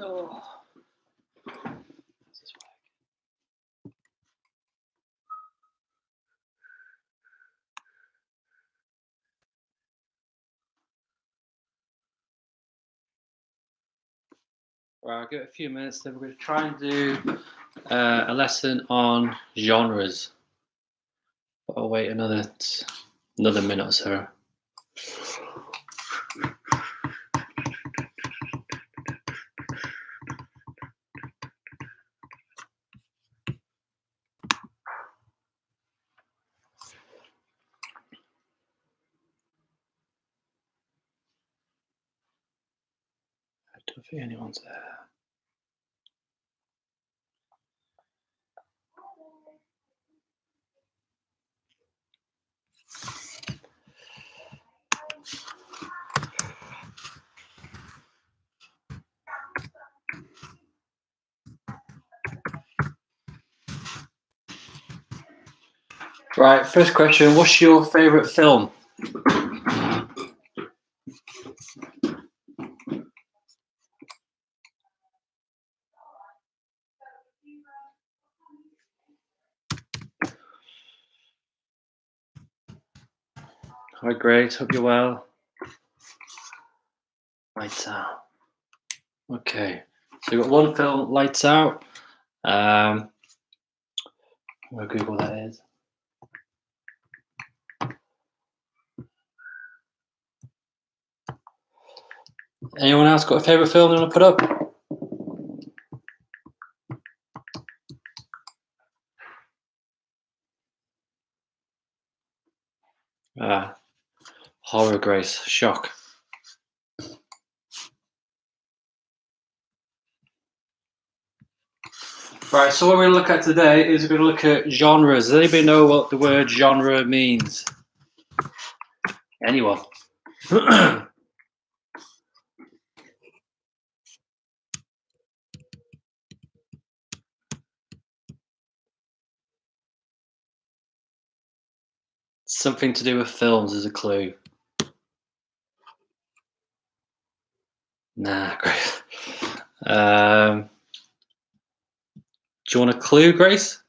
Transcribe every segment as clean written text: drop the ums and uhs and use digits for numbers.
Oh. Right, I'll give it a few minutes, then we're going to try and do a lesson on genres. I'll wait another minute or so. I don't think anyone's there. Right, first question. What's your favourite film? Hi, great. Hope you're well. Lights Out. Okay, so we've got one film, Lights Out. I'm going to Google that is. Anyone else got a favourite film they want to put up? Horror, Grace. Shock. Right, so what we're going to look at today is we're going to look at genres. Does anybody know what the word genre means? Anyone? Something to do with films is a clue. Nah, Grace. Do you want a clue, Grace?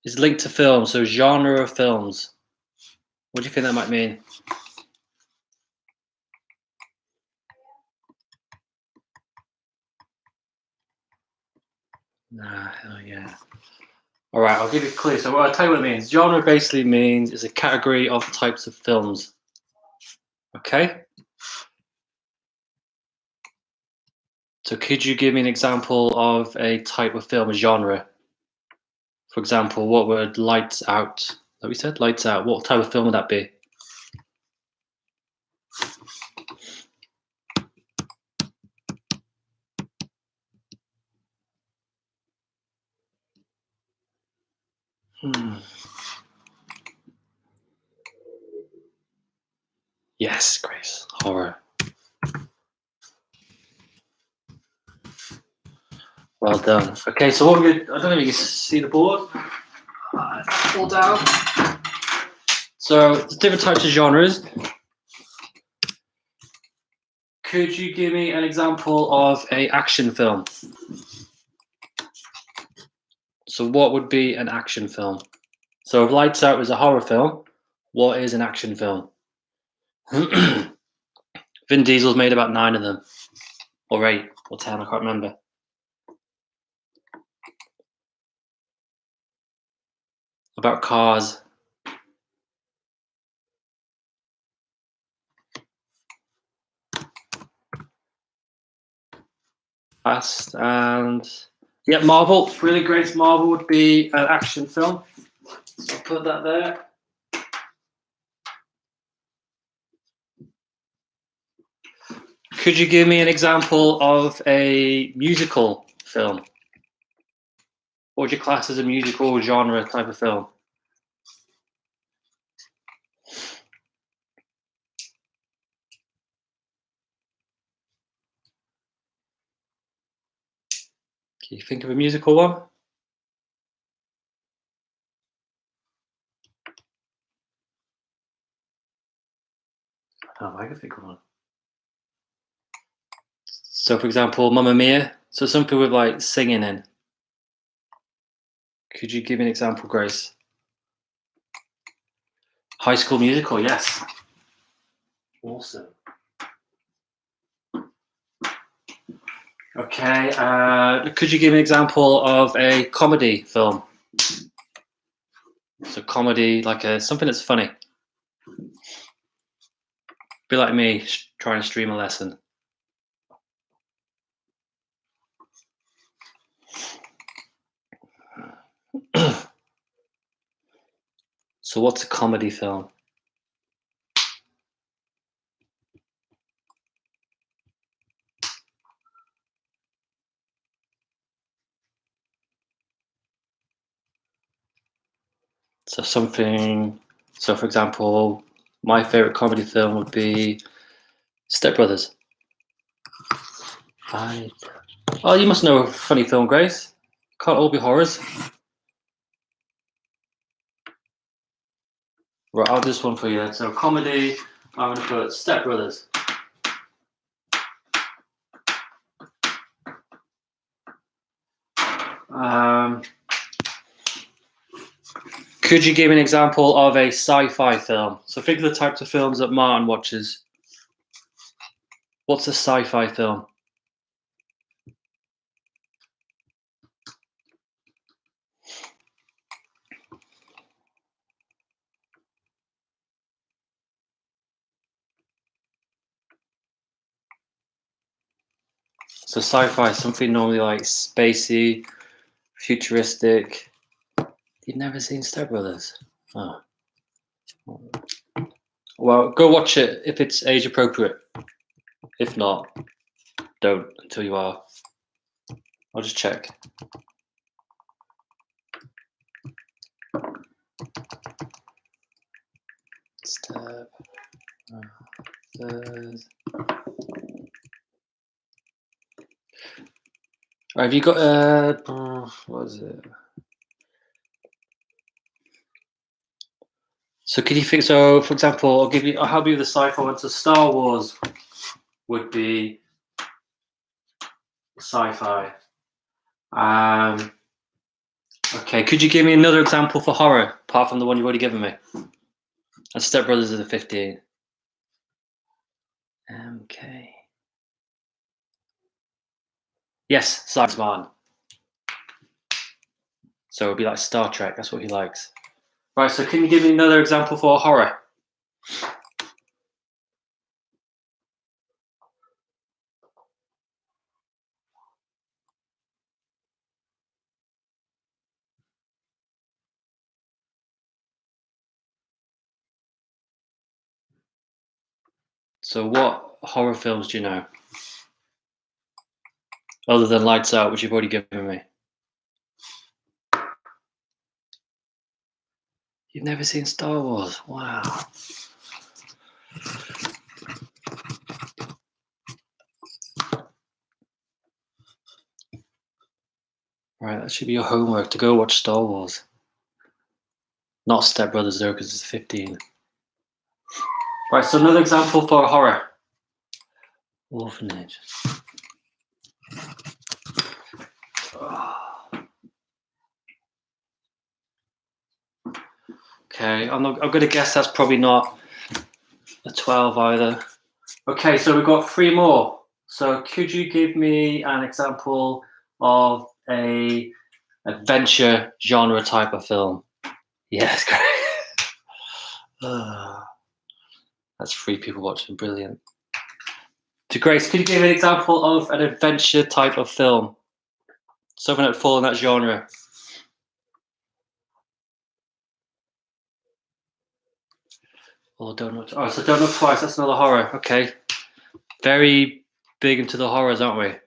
It's linked to film, so genre of films. What do you think that might mean? Nah, hell yeah. All right, I'll give you a clue. So I'll tell you what it means. Genre basically means it's a category of types of films. Okay? So could you give me an example of a type of film, a genre? For example, what would Lights Out, that we said? Lights Out. What type of film would that be? Yes, Grace. Horror. Well done. Okay, so what we're going to, I don't know if you can see the board. Pull down. So there's different types of genres. Could you give me an example of an action film? So what would be an action film? So if Lights Out was a horror film, what is an action film? Vin Diesel's made about 9 of them. Or 8, or 10, I can't remember. About cars. Fast and... yeah, Marvel. Really great. Marvel would be an action film. So I'll put that there. Could you give me an example of a musical film? What would you class as a musical genre type of film? Can you think of a musical one? Oh, I can think of one. So, for example, Mamma Mia. So something with like singing in. Could you give me an example, Grace? High School Musical, yes. Awesome. Okay, could you give me an example of a comedy film? So comedy, like something that's funny. Be like me trying to stream a lesson. So what's a comedy film? So something. So for example, my favorite comedy film would be Step Brothers. Oh, you must know a funny film, Grace. Can't all be horrors. Right, I'll do this one for you then. So comedy, I'm gonna put Step Brothers. Could you give me an example of a sci-fi film? So think of the types of films that Martin watches. What's a sci-fi film? So sci-fi is something normally like spacey, futuristic. You've never seen Step Brothers? Oh. Well, go watch it if it's age appropriate. If not, don't until you are. I'll just check. Step Brothers. Right, have you got what is it? So can you think? So for example, I'll help you with the sci-fi one. So Star Wars would be sci-fi. Okay, could you give me another example for horror apart from the one you've already given me? And Step Brothers is a 15. Okay. Yes, science man. So it'd be like Star Trek. That's what he likes. Right. So can you give me another example for horror? So what horror films do you know? Other than Lights Out, which you've already given me. You've never seen Star Wars? Wow. Right, that should be your homework to go watch Star Wars. Not Step Brothers though, because it's 15. Right, so another example for horror. Orphanage. Okay, I'm going to guess that's probably not a 12 either. Okay, so we've got 3 more. So could you give me an example of a adventure genre type of film? Yes, great. That's 3 people watching. Brilliant. To Grace, could you give me an example of an adventure type of film? Something that would fall in that genre. Oh, Don't Look. Oh, so Don't Look Twice. That's another horror. Okay. Very big into the horrors, aren't we?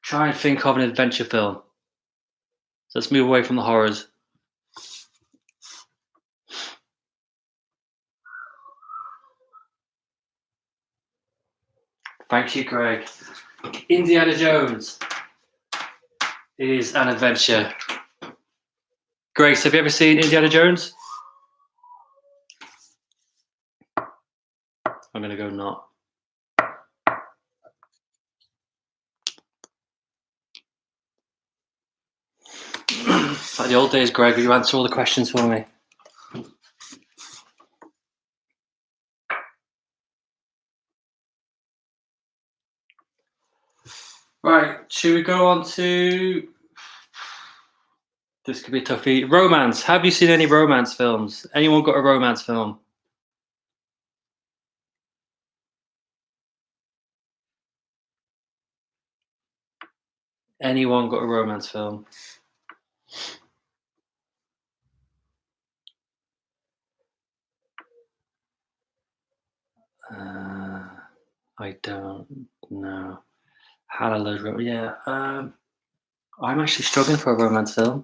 Try and think of an adventure film. So let's move away from the horrors. Thank you, Greg. Indiana Jones is an adventure. Grace, have you ever seen Indiana Jones? I'm going to go not. Like the old days, Greg, you answer all the questions for me. Right, should we go on to... This could be toughy. Romance. Have you seen any romance films? Anyone got a romance film? Anyone got a romance film? I don't know. Hallelujah. Yeah. I'm actually struggling for a romance film.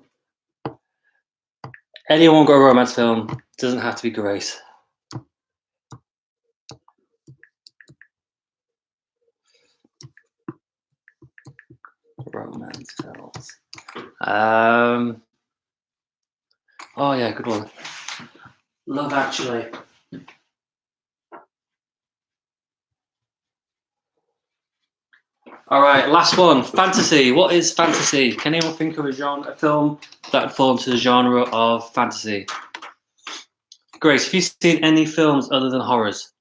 Anyone got a romance film? Doesn't have to be Grace. Romance films. Oh yeah, good one. Love Actually. All right, last one. Fantasy. What is fantasy? Can anyone think of a film that falls into the genre of fantasy? Grace, have you seen any films other than horrors?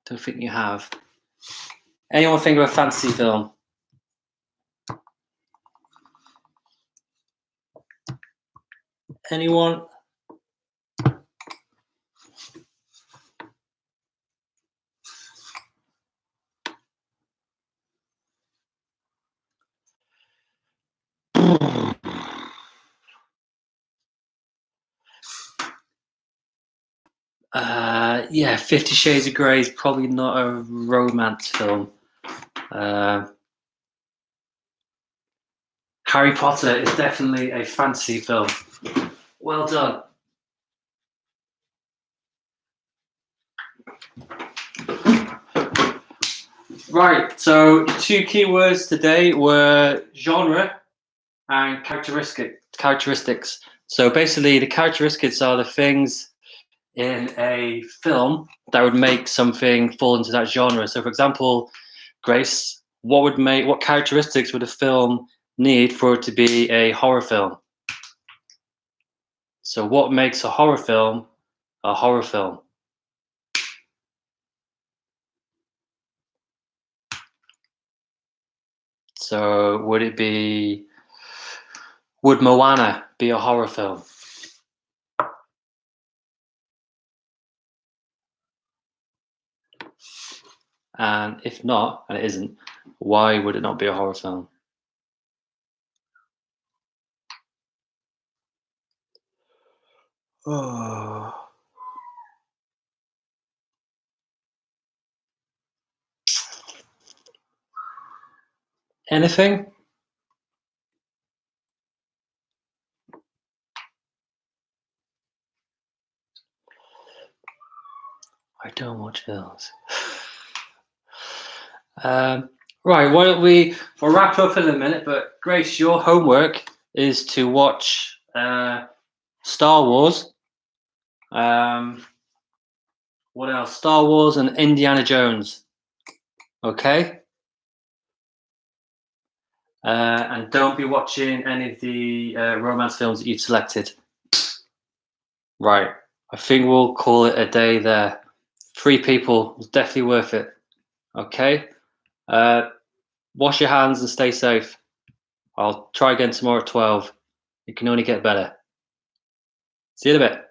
Don't think you have. Anyone think of a fantasy film? Anyone? Yeah, 50 Shades of Grey is probably not a romance film. Harry Potter is definitely a fantasy film. Well done. Right, so two keywords today were genre and characteristics. So basically, the characteristics are the things in a film that would make something fall into that genre. So, for example, Grace, what characteristics would a film need for it to be a horror film? So, what makes a horror film a horror film? So, would Moana be a horror film? And if not, and it isn't, why would it not be a horror film? Oh. Anything? I don't watch films. Right, why don't we'll wrap up in a minute, but Grace, your homework is to watch Star Wars. What else? Star Wars and Indiana Jones. Okay? And don't be watching any of the romance films that you've selected. Right. I think we'll call it a day there. 3 people was definitely worth it. Okay? Wash your hands and stay safe. I'll try again tomorrow at 12. It can only get better. See you in a bit.